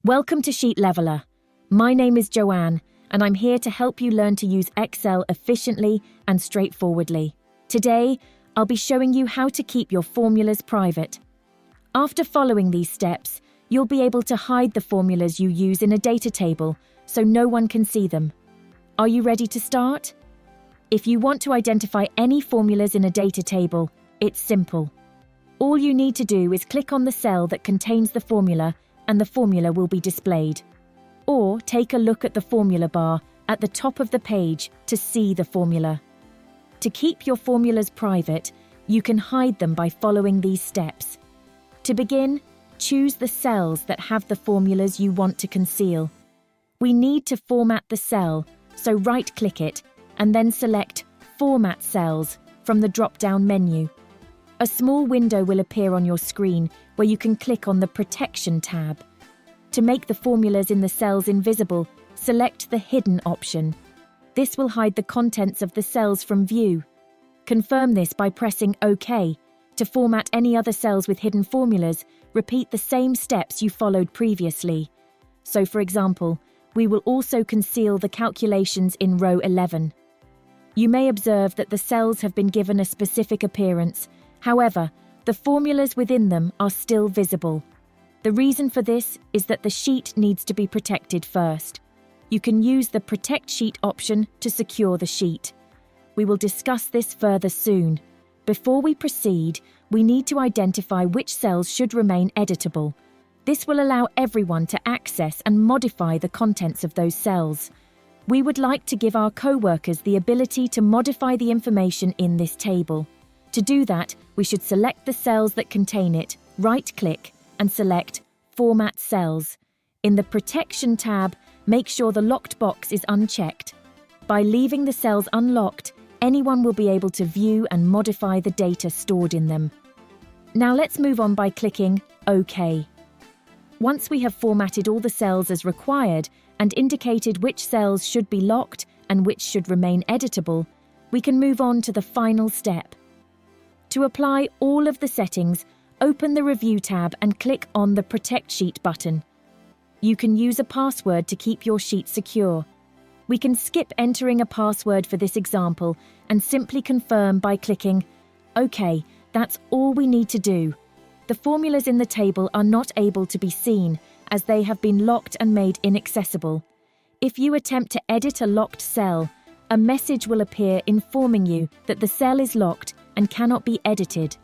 Welcome to Sheet Leveler. My name is Joanne, and I'm here to help you learn to use Excel efficiently and straightforwardly. Today, I'll be showing you how to keep your formulas private. After following these steps, you'll be able to hide the formulas you use in a data table so no one can see them. Are you ready to start? If you want to identify any formulas in a data table, it's simple. All you need to do is click on the cell that contains the formula and the formula will be displayed. Or take a look at the formula bar at the top of the page to see the formula. To keep your formulas private, you can hide them by following these steps. To begin, choose the cells that have the formulas you want to conceal. We need to format the cell, so right-click it and then select Format Cells from the drop-down menu. A small window will appear on your screen where you can click on the Protection tab. To make the formulas in the cells invisible, select the Hidden option. This will hide the contents of the cells from view. Confirm this by pressing OK. To format any other cells with hidden formulas, repeat the same steps you followed previously. So, for example, we will also conceal the calculations in row 11. You may observe that the cells have been given a specific appearance. However, the formulas within them are still visible. The reason for this is that the sheet needs to be protected first. You can use the Protect Sheet option to secure the sheet. We will discuss this further soon. Before we proceed, we need to identify which cells should remain editable. This will allow everyone to access and modify the contents of those cells. We would like to give our co-workers the ability to modify the information in this table. To do that, we should select the cells that contain it, right-click, and select Format Cells. In the Protection tab, make sure the locked box is unchecked. By leaving the cells unlocked, anyone will be able to view and modify the data stored in them. Now let's move on by clicking OK. Once we have formatted all the cells as required and indicated which cells should be locked and which should remain editable, we can move on to the final step. To apply all of the settings, open the Review tab and click on the Protect Sheet button. You can use a password to keep your sheet secure. We can skip entering a password for this example and simply confirm by clicking OK. That's all we need to do. The formulas in the table are not able to be seen as they have been locked and made inaccessible. If you attempt to edit a locked cell, a message will appear informing you that the cell is locked and cannot be edited.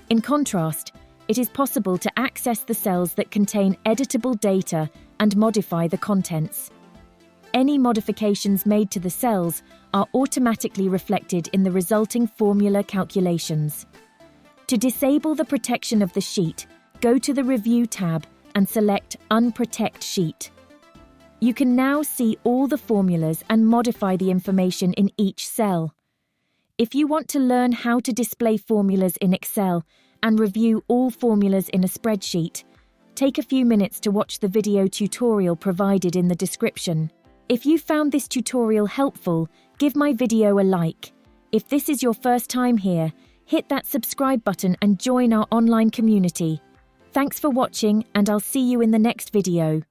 In contrast, it is possible to access the cells that contain editable data and modify the contents. Any modifications made to the cells are automatically reflected in the resulting formula calculations. To disable the protection of the sheet, go to the Review tab and select Unprotect Sheet. You can now see all the formulas and modify the information in each cell. If you want to learn how to display formulas in Excel and review all formulas in a spreadsheet, take a few minutes to watch the video tutorial provided in the description. If you found this tutorial helpful, give my video a like. If this is your first time here, hit that subscribe button and join our online community. Thanks for watching, and I'll see you in the next video.